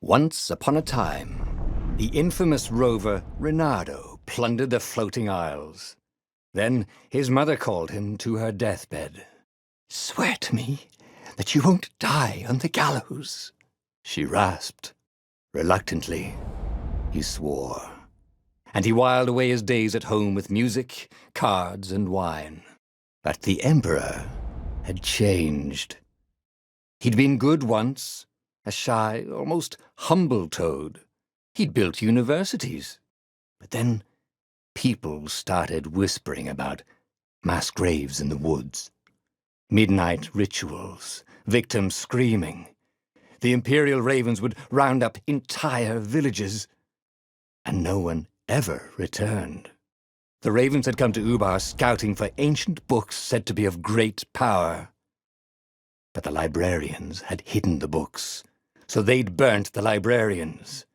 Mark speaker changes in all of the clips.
Speaker 1: Once upon a time, the infamous rover Reynardo plundered the floating isles. Then his mother called him to her deathbed. "Swear to me that you won't die on the gallows," she rasped. Reluctantly, he swore. And he whiled away his days at home with music, cards, and wine. But the Emperor had changed. He'd been good once, a shy, almost humble toad. He'd built universities. But then people started whispering about mass graves in the woods, midnight rituals, victims screaming. The Imperial ravens would round up entire villages, and no one ever returned. The ravens had come to Ubar scouting for ancient books said to be of great power. But the librarians had hidden the books, so they'd burnt the librarians.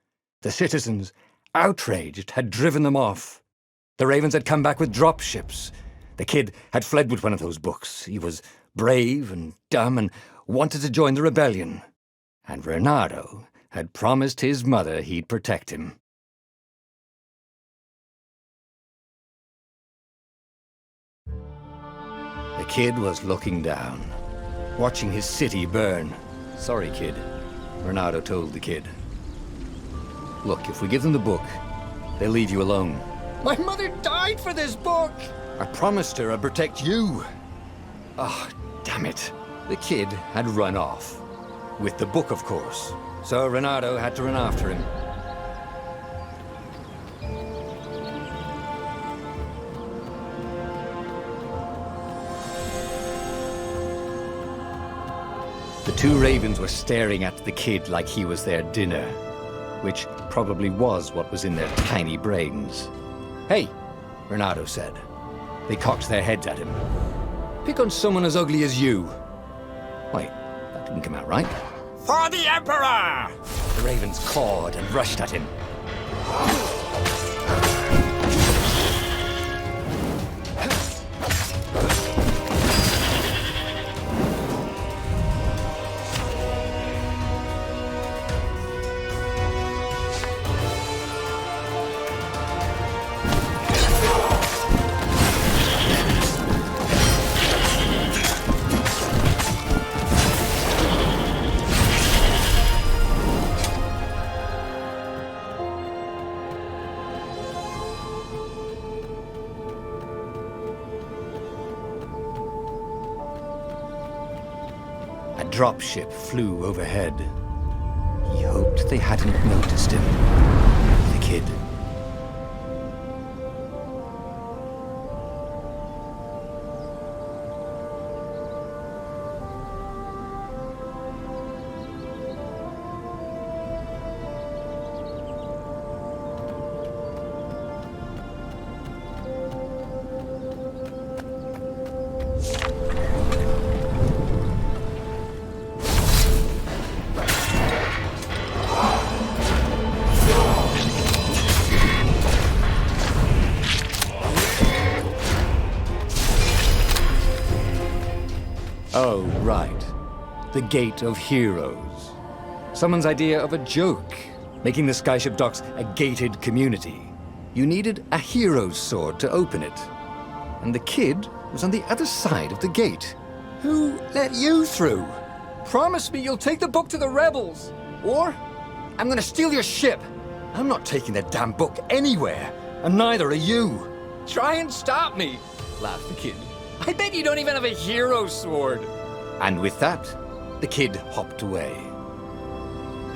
Speaker 1: The citizens, outraged, had driven them off. The ravens had come back with dropships. The kid had fled with one of those books. He was brave and dumb and wanted to join the rebellion. And Reynardo had promised his mother he'd protect him. The kid was looking down, watching his city burn. "Sorry, kid," Reynardo told the kid. "Look, if we give them the book, they'll leave you alone." "My mother died for this book!" "I promised her I'd protect you." "Oh, damn it." The kid had run off. With the book, of course. So Reynardo had to run after him. The two ravens were staring at the kid like he was their dinner, which probably was what was in their tiny brains. "Hey," Reynardo said. They cocked their heads at him. "Pick on someone as ugly as you." Wait, that didn't come out right. "For the Emperor!" The ravens cawed and rushed at him. A dropship flew overhead. He hoped they hadn't noticed him. The kid. Oh, right. The Gate of Heroes. Someone's idea of a joke, making the skyship docks a gated community. You needed a hero's sword to open it. And the kid was on the other side of the gate. "Who let you through? Promise me you'll take the book to the rebels, or I'm gonna steal your ship." "I'm not taking that damn book anywhere, and neither are you." "Try and stop me," laughed the kid. "I bet you don't even have a hero sword." And with that, the kid hopped away.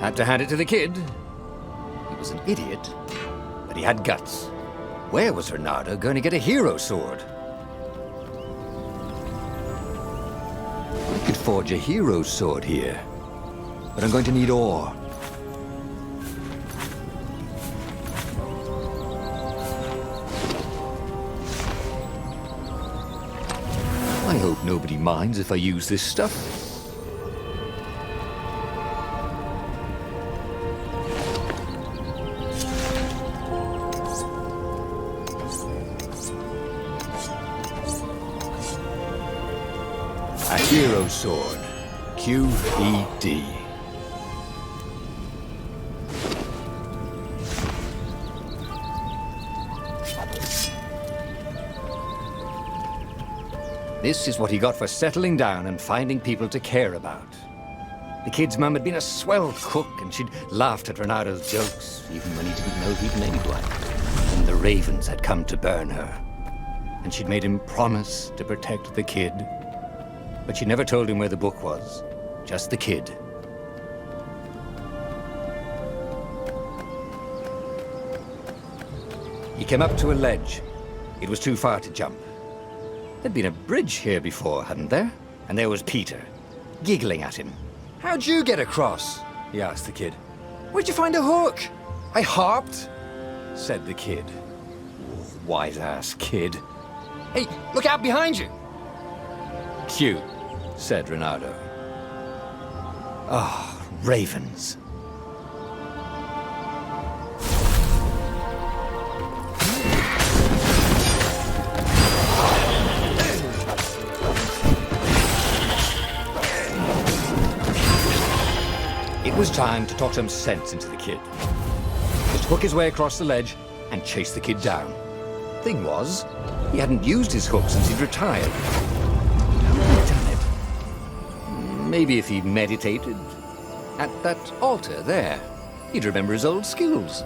Speaker 1: Had to hand it to the kid. He was an idiot, but he had guts. Where was Reynardo going to get a hero sword? I could forge a hero sword here, but I'm going to need ore. I hope nobody minds if I use this stuff. A hero sword. QED. This is what he got for settling down and finding people to care about. The kid's mum had been a swell cook, and she'd laughed at Renado's jokes, even when he didn't know he'd made one. And the ravens had come to burn her. And she'd made him promise to protect the kid. But she never told him where the book was. Just the kid. He came up to a ledge. It was too far to jump. There'd been a bridge here before, hadn't there? And there was Peter, giggling at him. "How'd you get across?" he asked the kid. "Where'd you find a hook?" "I hopped," said the kid. Wise-ass kid. "Hey, look out behind you!" "Cute," said Renato. Ah, ravens. It was time to talk some sense into the kid. Just hook his way across the ledge and chase the kid down. Thing was, he hadn't used his hook since he'd retired. How had he done it? Maybe if he meditated at that altar there, he'd remember his old skills.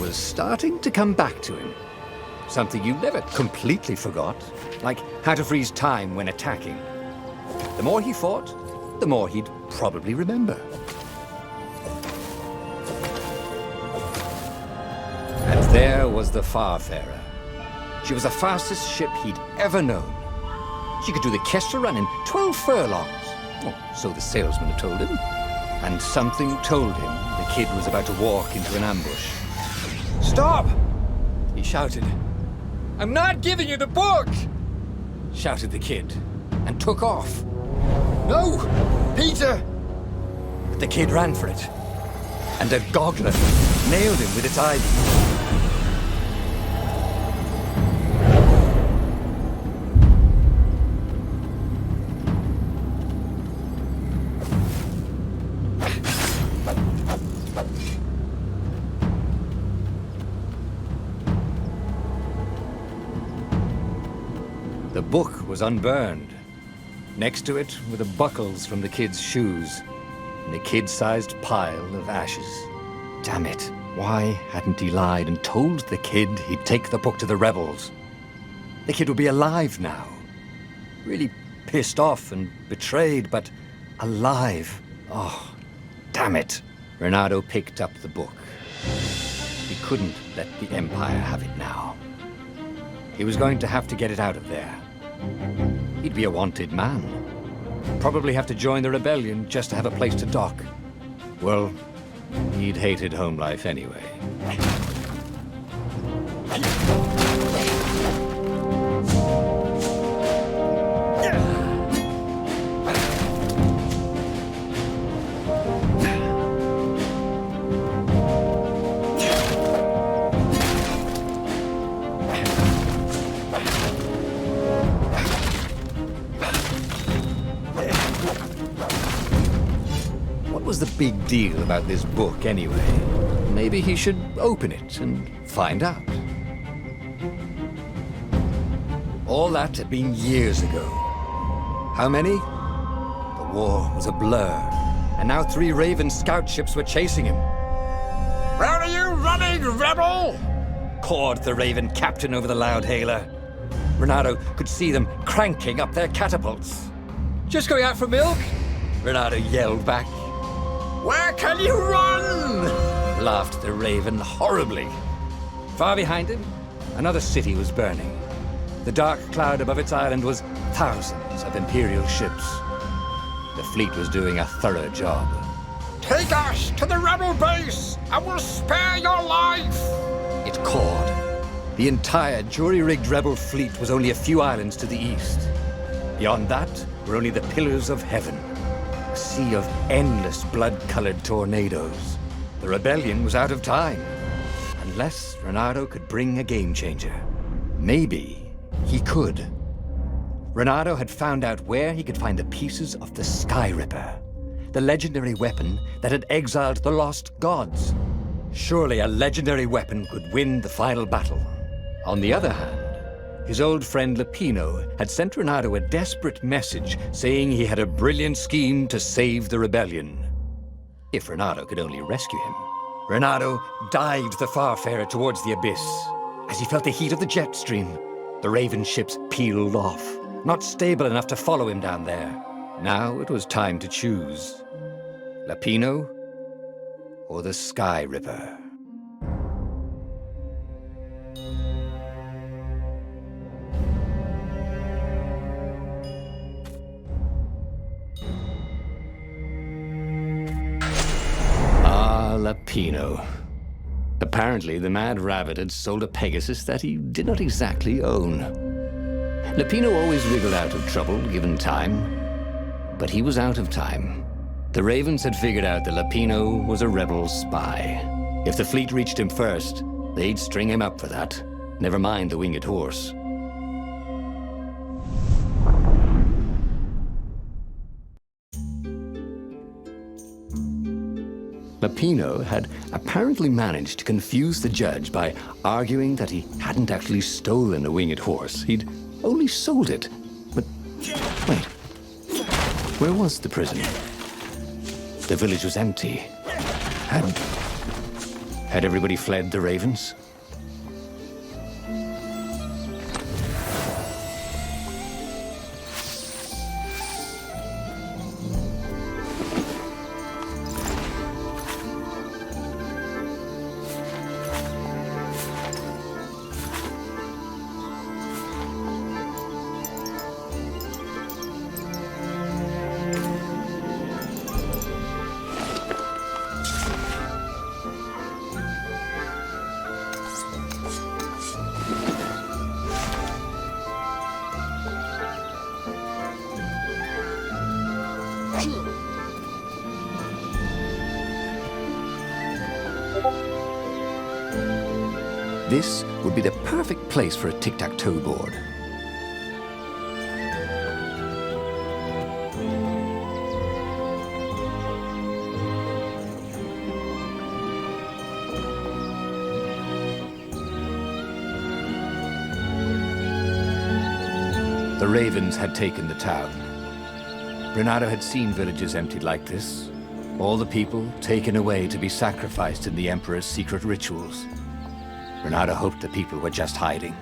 Speaker 1: Was starting to come back to him. Something you never completely forgot, like how to freeze time when attacking. The more he fought, the more he'd probably remember. And there was the Farfarer. She was the fastest ship he'd ever known. She could do the Kestra run in 12 furlongs. Oh, so the salesman had told him. And something told him the kid was about to walk into an ambush. "Stop!" he shouted. "I'm not giving you the book!" shouted the kid, and took off. "No! Peter!" But the kid ran for it, and a goggler nailed him with its ivy. The book was unburned. Next to it were the buckles from the kid's shoes, and a kid-sized pile of ashes. Damn it, why hadn't he lied and told the kid he'd take the book to the rebels? The kid would be alive now. Really pissed off and betrayed, but alive. Oh, damn it. Renato picked up the book. He couldn't let the Empire have it now. He was going to have to get it out of there. He'd be a wanted man. Probably have to join the rebellion just to have a place to dock. Well, he'd hated home life anyway. What was the big deal about this book anyway? Maybe he should open it and find out. All that had been years ago. How many? The war was a blur, and now 3 Raven scout ships were chasing him. "Where are you running, rebel?" cawed the Raven captain over the loudhailer. Renato could see them cranking up their catapults. "Just going out for milk?" Renato yelled back. "Where can you run?" laughed the Raven horribly. Far behind him, another city was burning. The dark cloud above its island was thousands of Imperial ships. The fleet was doing a thorough job. "Take us to the rebel base, and we'll spare your life!" it cawed. The entire jury-rigged rebel fleet was only a few islands to the east. Beyond that were only the pillars of heaven. A sea of endless blood-colored tornadoes. The rebellion was out of time, unless Renato could bring a game-changer. Maybe he could. Reynardo had found out where he could find the pieces of the Sky Ripper, the legendary weapon that had exiled the lost gods. Surely a legendary weapon could win the final battle. On the other hand, his old friend Lapino had sent Reynardo a desperate message saying he had a brilliant scheme to save the rebellion. If Reynardo could only rescue him. Reynardo dived the Farfarer towards the abyss. As he felt the heat of the jet stream, the Raven ships peeled off, not stable enough to follow him down there. Now it was time to choose. Lapino or the Sky Ripper? Lapino. Apparently, the Mad Rabbit had sold a Pegasus that he did not exactly own. Lapino always wriggled out of trouble, given time. But he was out of time. The Ravens had figured out that Lapino was a rebel spy. If the fleet reached him first, they'd string him up for that. Never mind the winged horse. Lapino had apparently managed to confuse the judge by arguing that he hadn't actually stolen a winged horse. He'd only sold it. But wait, where was the prison? The village was empty. Had everybody fled the Ravens? This would be the perfect place for a tic-tac-toe board. The Ravens had taken the town. Reynardo had seen villages emptied like this. All the people taken away to be sacrificed in the Emperor's secret rituals. Reynardo hoped the people were just hiding.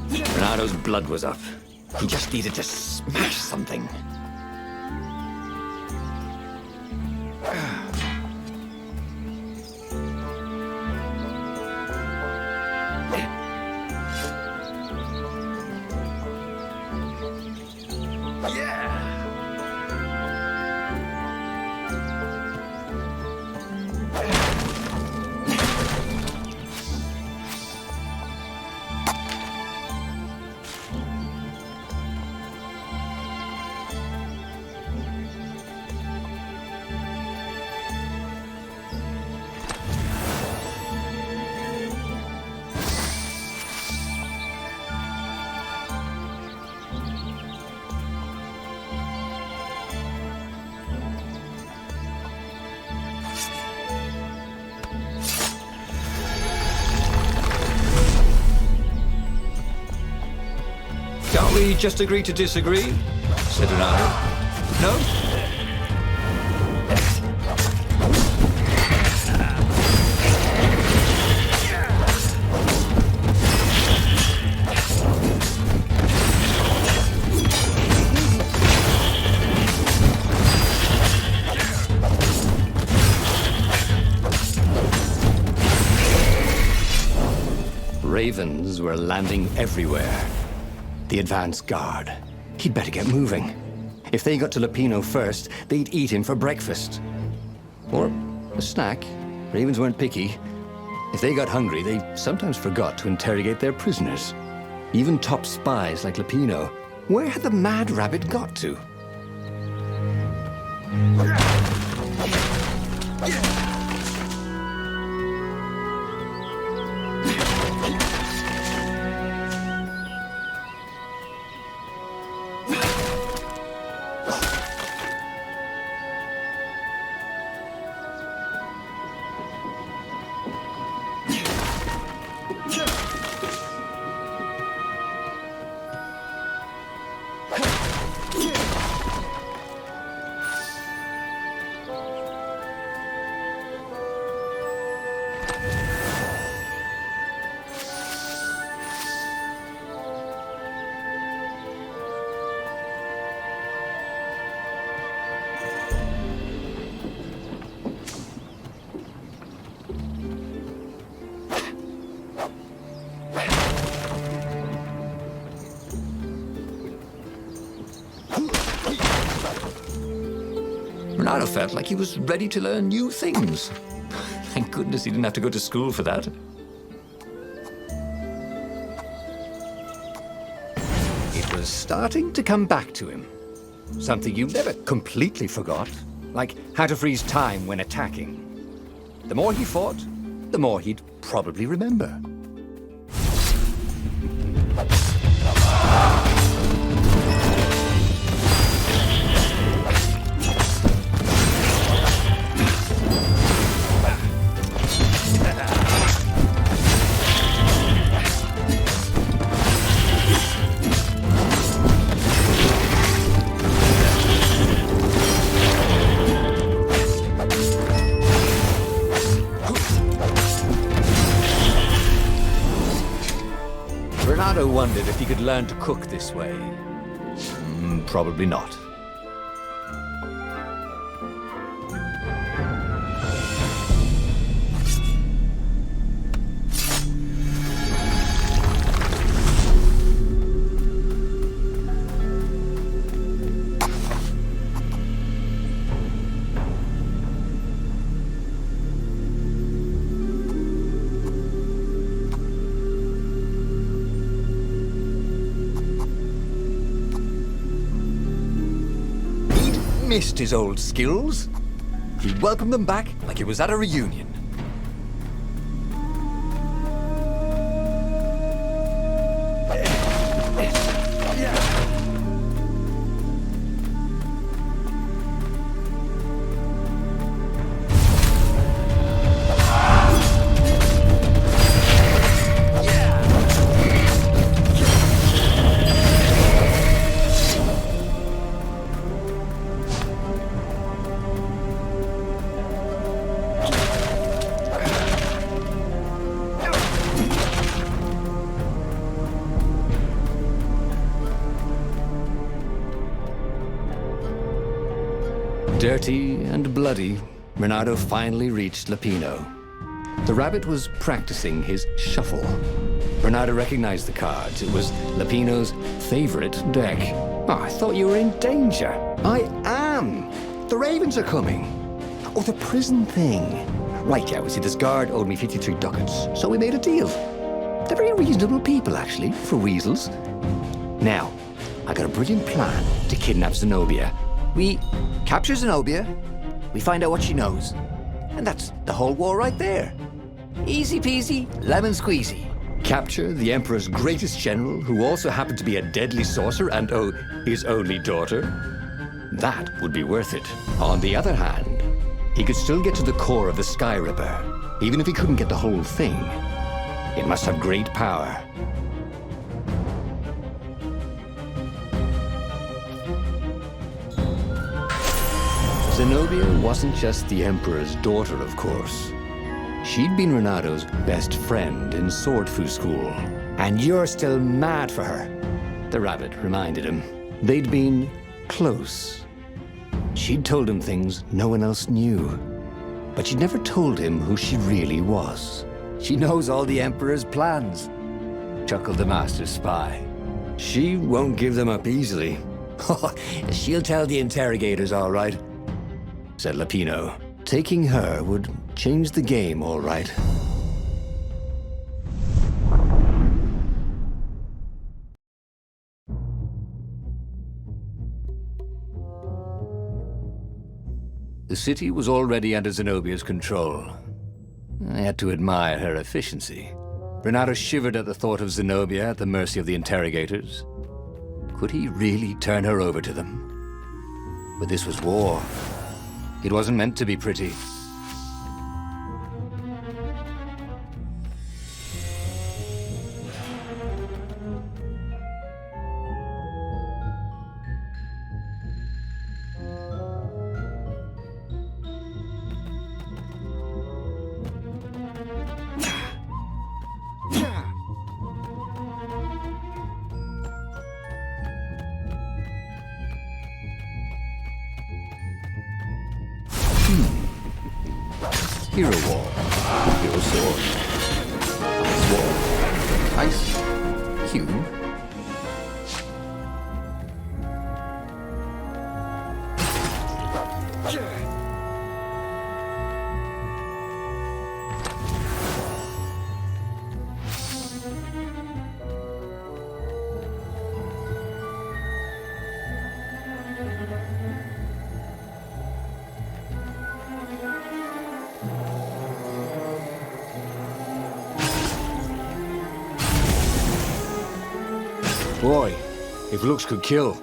Speaker 1: Reynardo's blood was up. He just needed to smash something. Can't we just agree to disagree? Said Reynardo. No? Ravens were landing everywhere. The advance guard. He'd better get moving. If they got to Lapino first, they'd eat him for breakfast. Or a snack. Ravens weren't picky. If they got hungry, they sometimes forgot to interrogate their prisoners. Even top spies like Lapino. Where had the Mad Rabbit got to? Renato felt like he was ready to learn new things. Thank goodness he didn't have to go to school for that. It was starting to come back to him. Something you never completely forgot, like how to freeze time when attacking. The more he fought, the more he'd probably remember. Renato wondered if he could learn to cook this way. Probably not. Missed his old skills. He welcomed them back like it was at a reunion. Dirty and bloody, Renato finally reached Lapino. The rabbit was practicing his shuffle. Renato recognized the cards. It was Lapino's favorite deck. Oh, I thought you were in danger. I am. The ravens are coming. Oh, the prison thing. Right, yeah, see, this guard owed me 53 ducats, so we made a deal. They're very reasonable people, actually, for weasels. Now, I got a brilliant plan to kidnap Zenobia. We capture Zenobia, we find out what she knows, and that's the whole war right there. Easy peasy, lemon squeezy. Capture the Emperor's greatest general, who also happened to be a deadly sorcerer and, oh, his only daughter? That would be worth it. On the other hand, he could still get to the core of the Sky Ripper, even if he couldn't get the whole thing. It must have great power. Zenobia wasn't just the Emperor's daughter, of course. She'd been Renato's best friend in sword fu school. And you're still mad for her, the rabbit reminded him. They'd been close. She'd told him things no one else knew. But she'd never told him who she really was. She knows all the Emperor's plans, chuckled the master spy. She won't give them up easily. She'll tell the interrogators, all right, said Lapino. Taking her would change the game, all right. The city was already under Zenobia's control. I had to admire her efficiency. Renato shivered at the thought of Zenobia at the mercy of the interrogators. Could he really turn her over to them? But this was war. It wasn't meant to be pretty. Hero wall, hero sword, ice wall, ice cube. Boy, if looks could kill.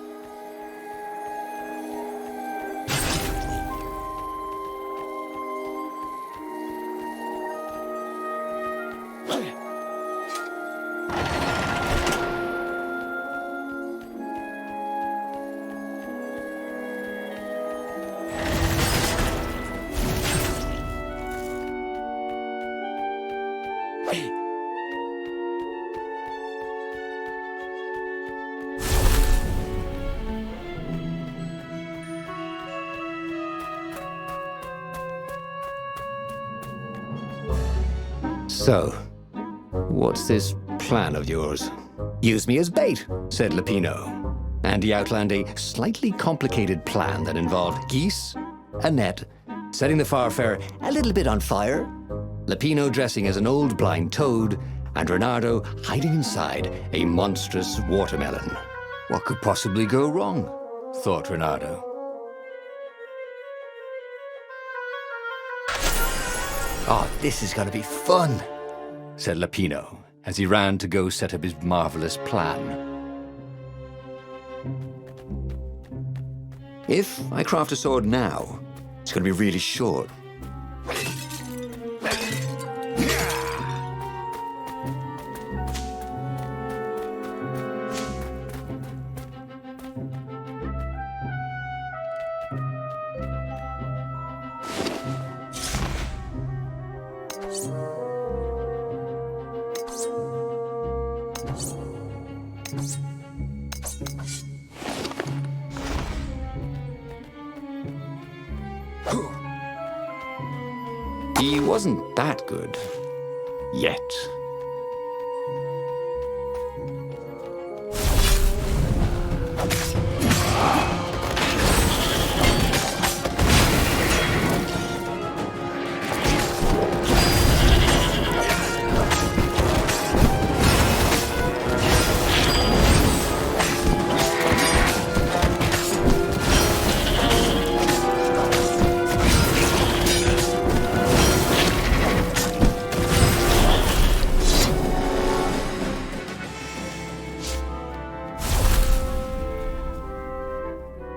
Speaker 1: So, what's this plan of yours?
Speaker 2: Use me as bait.
Speaker 1: Said Lupino, and he outlined a slightly complicated plan that involved geese, a net, setting the Farfarer
Speaker 2: A little bit on fire.
Speaker 1: Lupino dressing as an old blind toad, and Reynardo hiding inside a monstrous watermelon. What could possibly go wrong? Thought Reynardo.
Speaker 2: Oh, this is gonna be fun.
Speaker 1: Said Lupino, as he ran to go set up his marvelous plan. If I craft a sword now, it's going to be really short. He wasn't that good. Yet.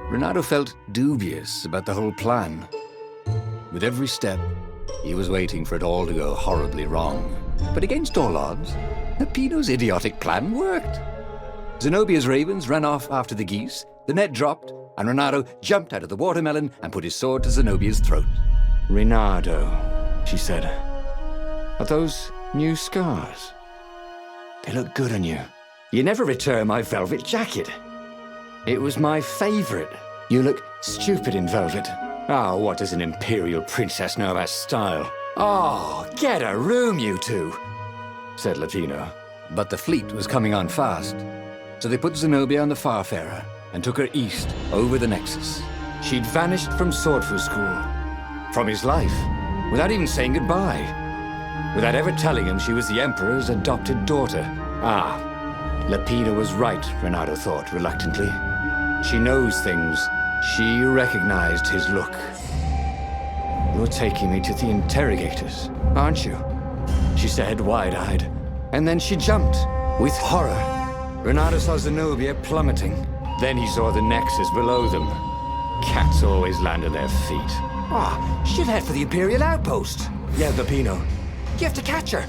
Speaker 1: Reynardo felt dubious about the whole plan. With every step, he was waiting for it all to go horribly wrong. But against all odds, Lupino's idiotic plan worked. Zenobia's ravens ran off after the geese, the net dropped, and Reynardo jumped out of the watermelon and put his sword to Zenobia's throat. "Reynardo," she said, "are those new scars? They look good on you. You never returned my velvet jacket. It was my favorite. You look stupid in velvet. Oh, what does an imperial princess know about style? Oh, get a room, you two," said Lupino. But the fleet was coming on fast, so they put Zenobia on the Farfarer and took her east over the Nexus. She'd vanished from Swordfu School, from his life, without even saying goodbye, without ever telling him she was the Emperor's adopted daughter. Ah, Lupino was right, Reynardo thought reluctantly. She knows things. She recognized his look. "You're taking me to the interrogators, aren't you?" she said, wide-eyed. And then she jumped, with horror. Reynardo saw Zenobia plummeting. Then he saw the Nexus below them. Cats always land on their feet.
Speaker 2: Ah, she'll head for the Imperial outpost, yelled Lupino. You have to catch her.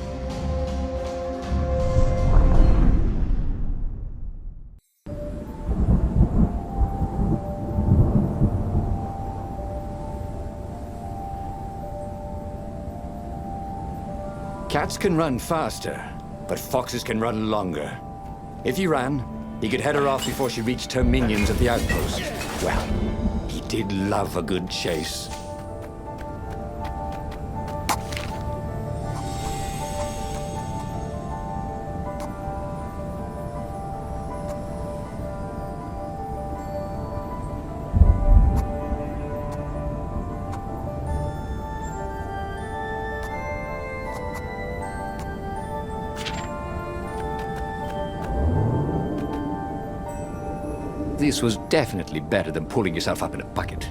Speaker 1: Cats can run faster, but foxes can run longer. If he ran, he could head her off before she reached her minions at the outpost. Well, he did love a good chase. This was definitely better than pulling yourself up in a bucket.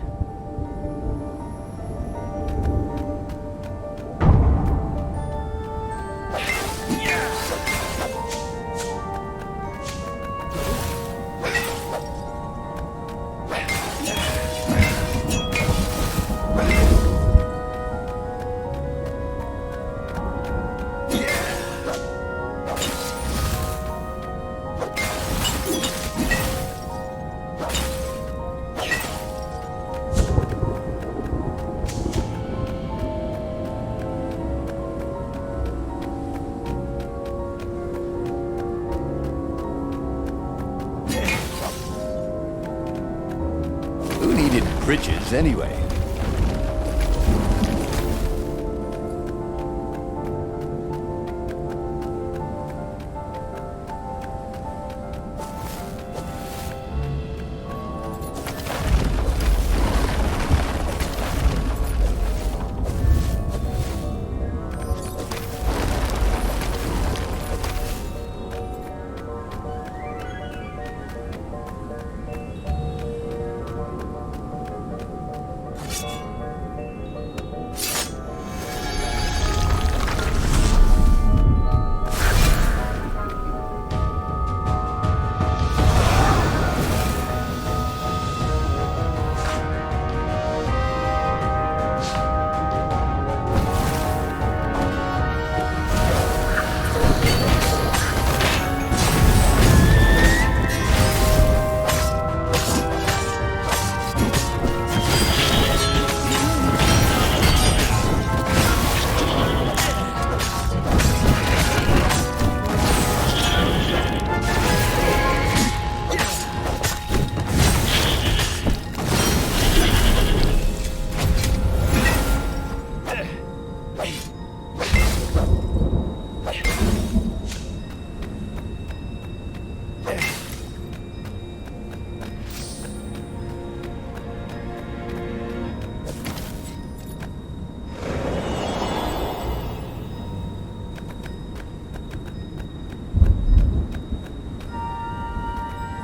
Speaker 2: Who needed bridges anyway?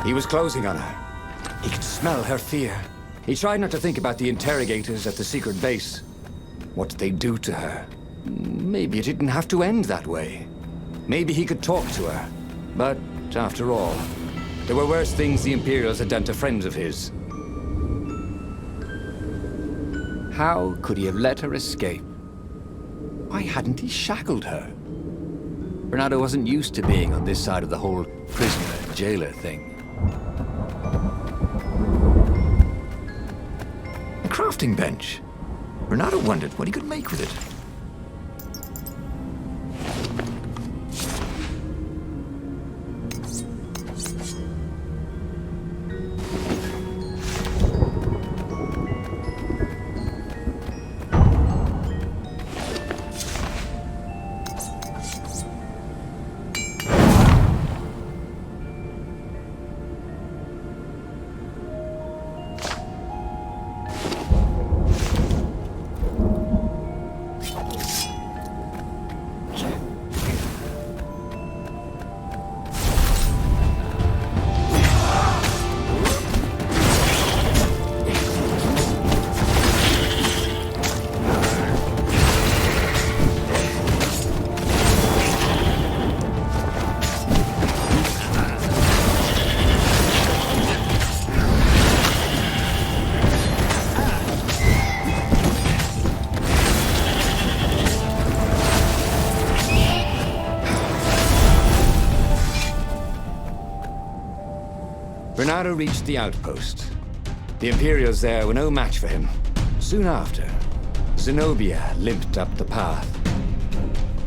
Speaker 1: He was closing on her. He could smell her fear. He tried not to think about the interrogators at the secret base. What did they do to her? Maybe it didn't have to end that way. Maybe he could talk to her. But, after all, there were worse things the Imperials had done to friends of his. How could he have let her escape? Why hadn't he shackled her? Bernardo wasn't used to being on this side of the whole prisoner-jailer thing. A crafting bench. Bernardo wondered what he could make with it. Bernardo reached the outpost. The Imperials there were no match for him. Soon after, Zenobia limped up the path.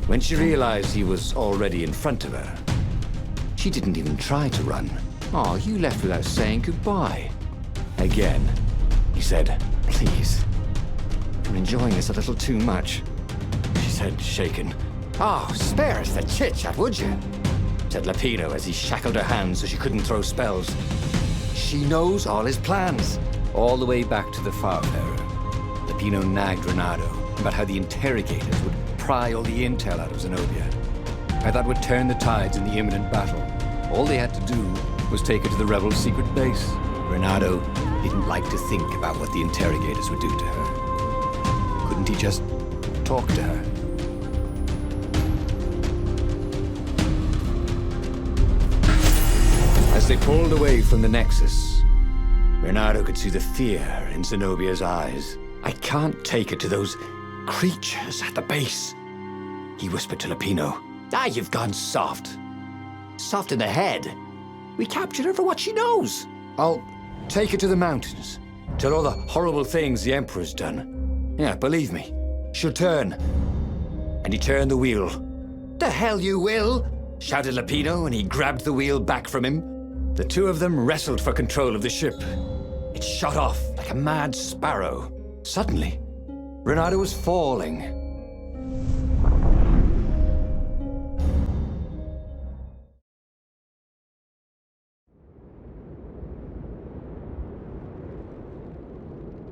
Speaker 1: When she realized he was already in front of her, she didn't even try to run. "Oh, you left without saying goodbye." Again, he said, "Please, you're enjoying this a little too much," she said, shaken. "Oh, spare us the chit-chat, would you?" said Lapino as he shackled her hands so she couldn't throw spells. She knows all his plans. All the way back to the Farfarer, Lapino nagged Renato about how the interrogators would pry all the intel out of Zenobia. How that would turn the tides in the imminent battle. All they had to do was take her to the rebels' secret base. Renato didn't like to think about what the interrogators would do to her. Couldn't he just talk to her? As they pulled away from the Nexus, Renato could see the fear in Zenobia's eyes. "I can't take her to those creatures at the base," he whispered to Lupino. "Ah, you've gone soft. Soft in the head. We captured her for what she knows. I'll take her to the mountains. Tell all the horrible things the Emperor's done. Yeah, believe me, she'll turn." And he turned the wheel. "The hell you will!" shouted Lupino, and he grabbed the wheel back from him. The two of them wrestled for control of the ship. It shot off like a mad sparrow. Suddenly, Renato was falling.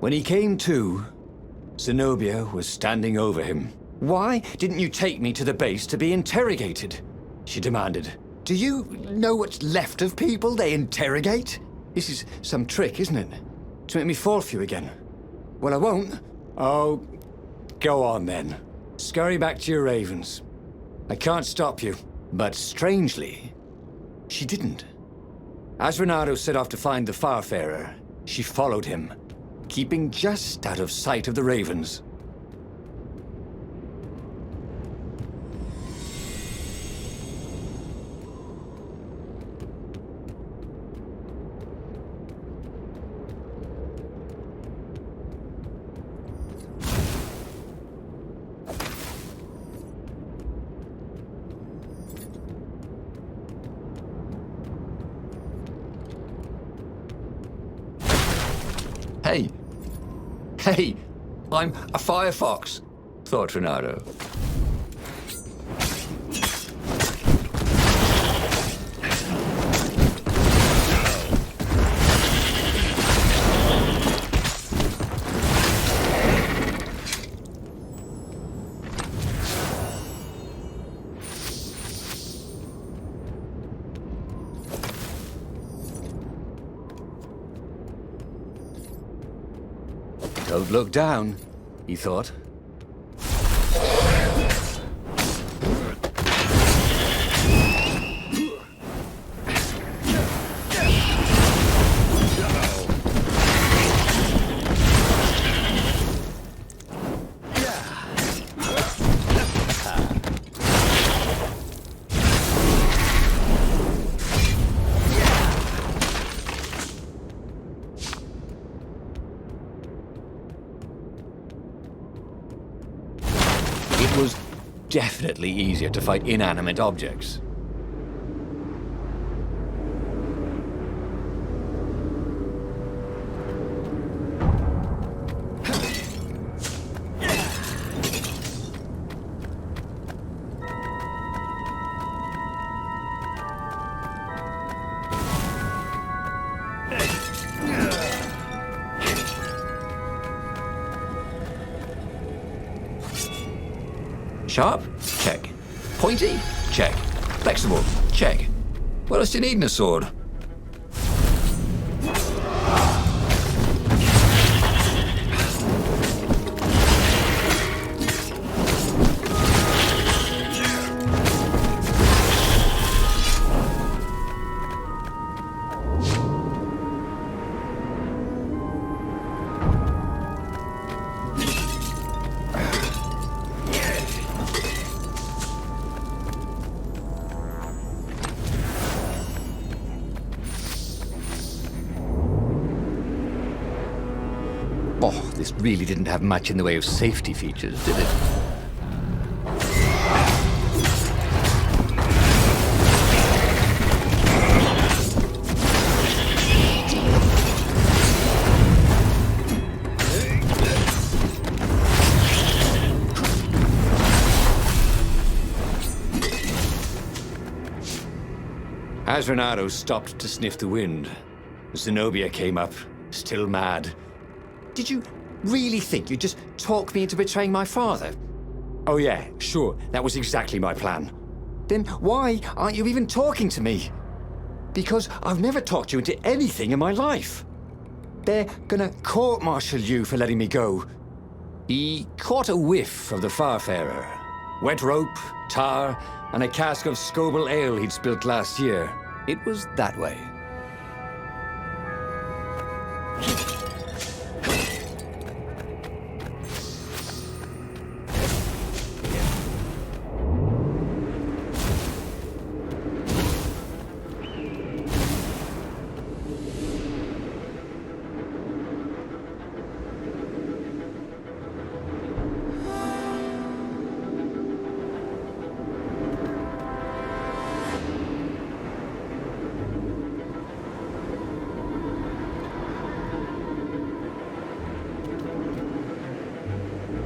Speaker 1: When he came to, Zenobia was standing over him. "Why didn't you take me to the base to be interrogated?" she demanded. "Do you know what's left of people they interrogate? This is some trick, isn't it? To make me fall for you again. Well, I won't." "Oh, go on then. Scurry back to your ravens. I can't stop you." But strangely, she didn't. As Renato set off to find the Farfarer, she followed him, keeping just out of sight of the ravens. Hey, I'm a firefox, thought Renato. Don't look down, he thought. It was definitely easier to fight inanimate objects. Sharp? Check. Pointy? Check. Flexible? Check. What else do you need in a sword? Oh, this really didn't have much in the way of safety features, did it? As Renato stopped to sniff the wind, Zenobia came up, still mad. "Did you really think you'd just talk me into betraying my father?" "Oh yeah, sure, that was exactly my plan." "Then why aren't you even talking to me?" Because I've never talked you into anything in my life. They're gonna court-martial you for letting me go. He caught a whiff of the Farfarer. Wet rope, tar, and a cask of Scobel ale he'd spilt last year. It was that way.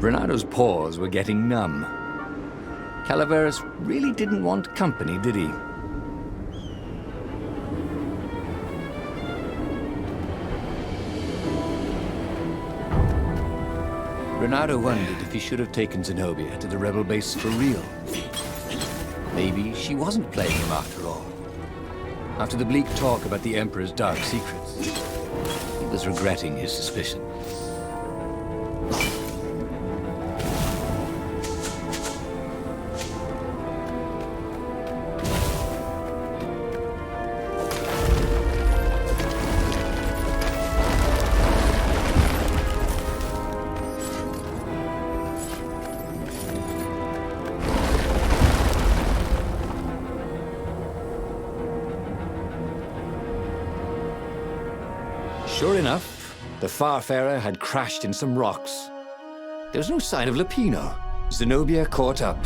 Speaker 1: Renado's paws were getting numb. Calaveras really didn't want company, did he? Renado wondered if he should have taken Zenobia to the rebel base for real. Maybe she wasn't playing him after all. After the bleak talk about the Emperor's dark secrets, he was regretting his suspicions. Sure enough, the Farfarer had crashed in some rocks. There was no sign of Lupino. Zenobia caught up.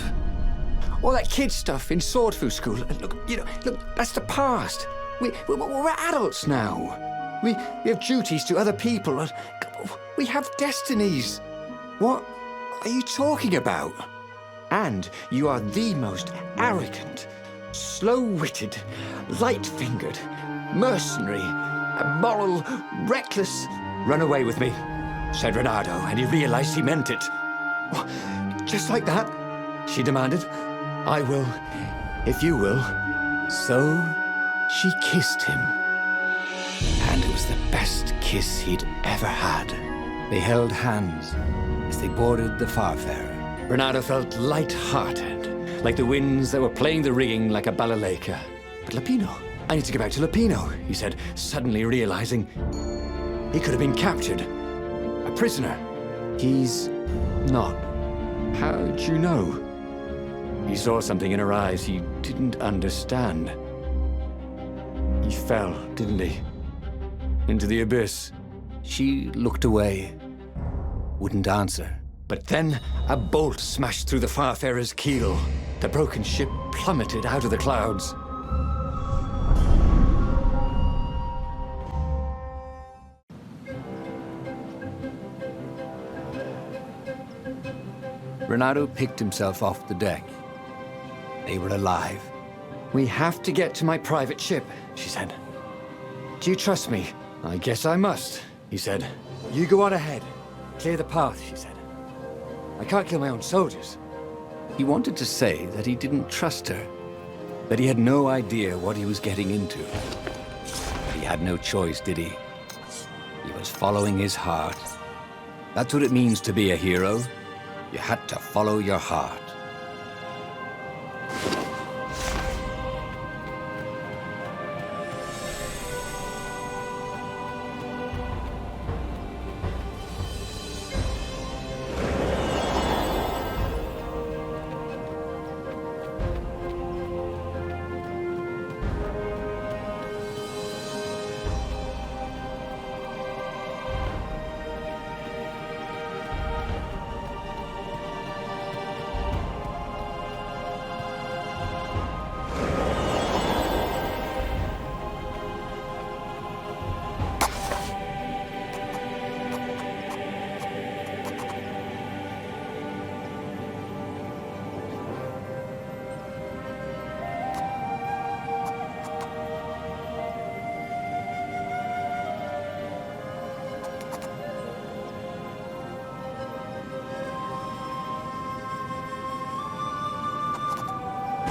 Speaker 1: All that kid stuff in Swordfu school. Look, that's the past. We're adults now. We have duties to other people. We have destinies. What are you talking about? And you are the most arrogant, slow-witted, light-fingered, mercenary, immoral, reckless. Run away with me, said Renado, and he realized he meant it. What? Just like that? She demanded. I will, if you will. So she kissed him. And it was the best kiss he'd ever had. They held hands as they boarded the Farfarer. Renado felt light-hearted, like the winds that were playing the rigging like a balalaika. But Lupino, I need to get back to Lupino, he said, suddenly realizing he could have been captured. A prisoner. He's not. How'd you know? He saw something in her eyes he didn't understand. He fell, didn't he? Into the abyss. She looked away, wouldn't answer. But then a bolt smashed through the Farfarer's keel. The broken ship plummeted out of the clouds. Renado picked himself off the deck. They were alive. We have to get to my private ship, she said. Do you trust me? I guess I must, he said. You go on ahead. Clear the path, she said. I can't kill my own soldiers. He wanted to say that he didn't trust her, that he had no idea what he was getting into. But he had no choice, did he? He was following his heart. That's what it means to be a hero. You had to follow your heart.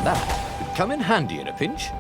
Speaker 1: That would come in handy in a pinch.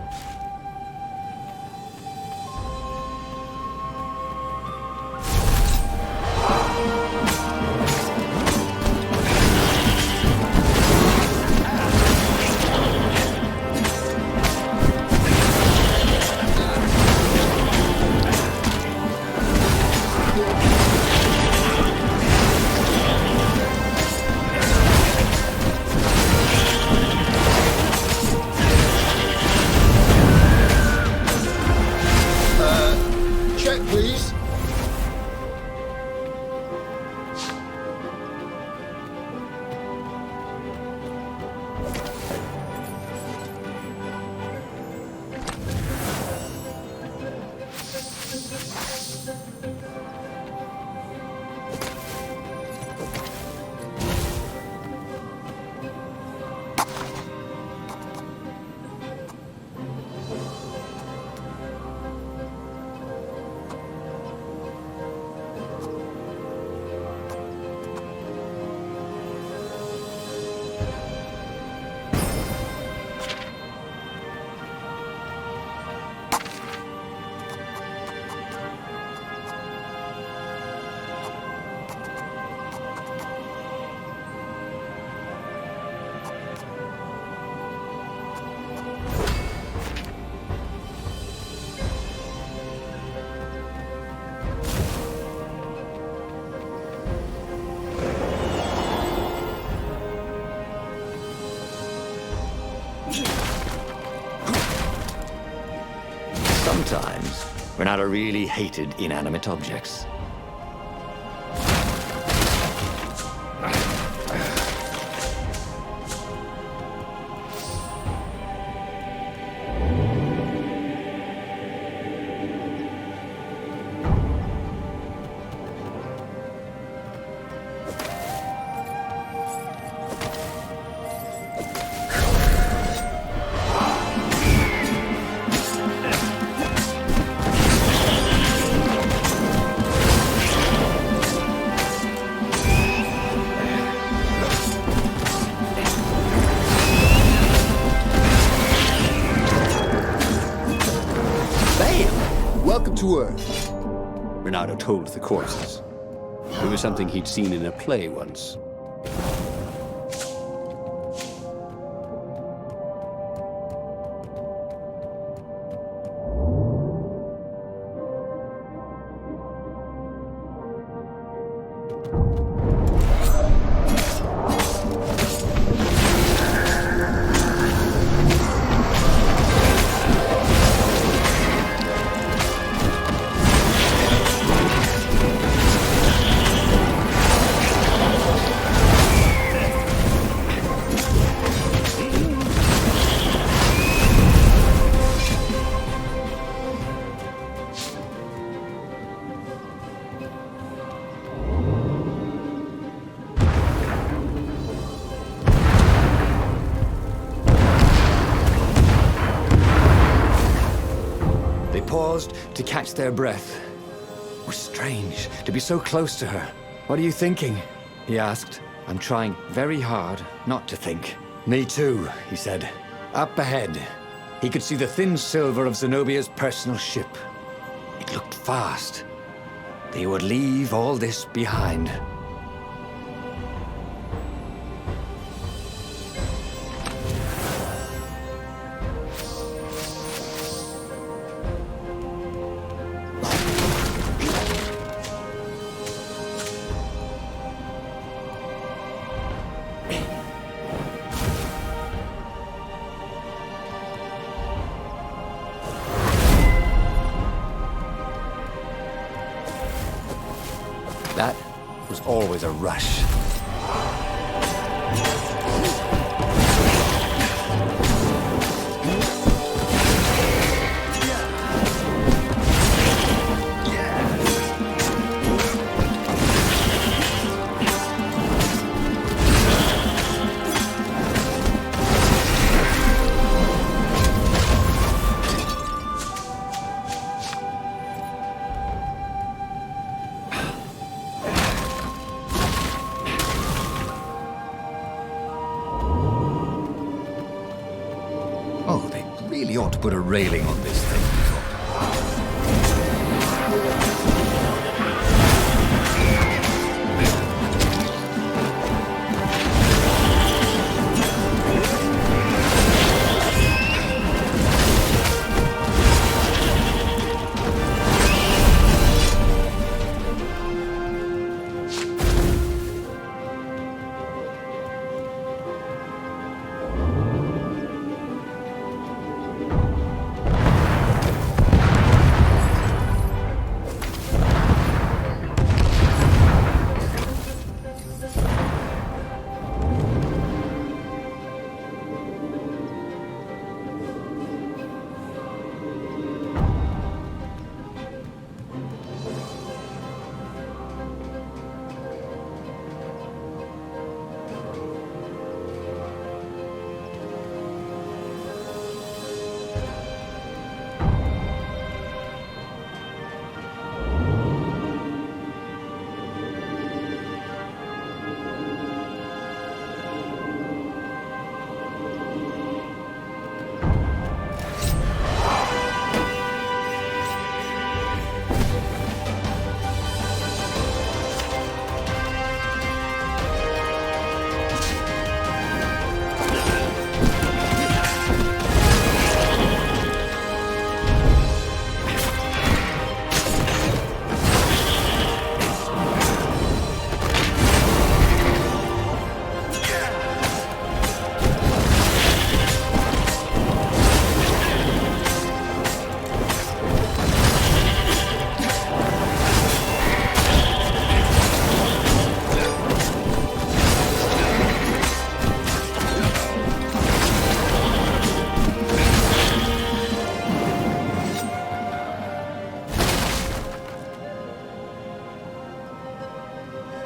Speaker 1: Renata really hated inanimate objects.
Speaker 3: Welcome to Earth.
Speaker 4: Renato told the corpses. It was something he'd seen in a play once.
Speaker 1: Paused to catch their breath. It was strange to be so close to her. "What are you thinking?" he asked. "I'm trying very hard not to think." "Me too," he said. Up ahead, he could see the thin silver of Zenobia's personal ship. It looked fast. They would leave all this behind. That was always a rush. Oh, they really ought to put a railing on this thing, he thought.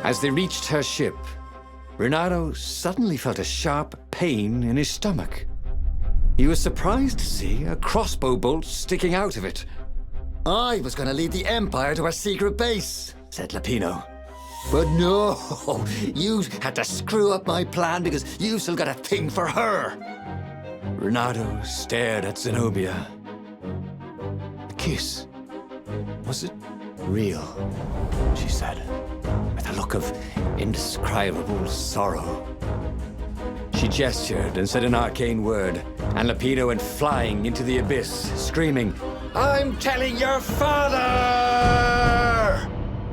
Speaker 1: As they reached her ship, Renato suddenly felt a sharp pain in his stomach. He was surprised to see a crossbow bolt sticking out of it.
Speaker 5: I was going to lead the Empire to our secret base, said Lapino. But no, you had to screw up my plan because you still got a thing for her.
Speaker 1: Renato stared at Zenobia. The kiss. Was it real? She said, with a look of indescribable sorrow. She gestured and said an arcane word, and Lapino went flying into the abyss, screaming, "I'm telling your father!"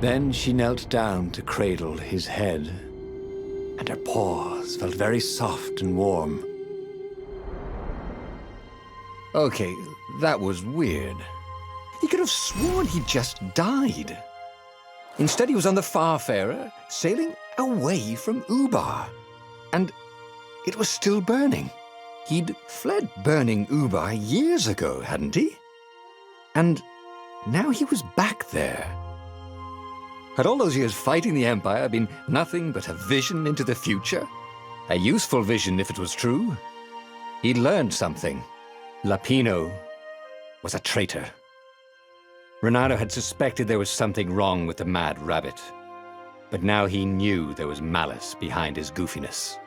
Speaker 1: Then she knelt down to cradle his head, and her paws felt very soft and warm. Okay, that was weird. He could have sworn he'd just died. Instead, he was on the Farfarer, sailing away from Ubar. And it was still burning. He'd fled burning Ubar years ago, hadn't he? And now he was back there. Had all those years fighting the Empire been nothing but a vision into the future? A useful vision if it was true. He'd learned something. Lapino was a traitor. Renato had suspected there was something wrong with the Mad Rabbit, but now he knew there was malice behind his goofiness.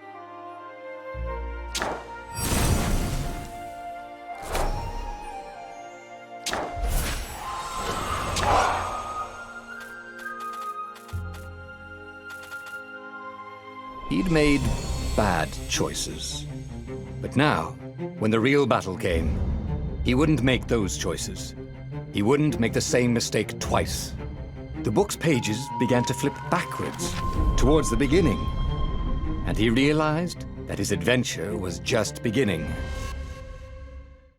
Speaker 1: He'd made bad choices. But now, when the real battle came, he wouldn't make those choices. He wouldn't make the same mistake twice. The book's pages began to flip backwards, towards the beginning. And he realized that his adventure was just beginning.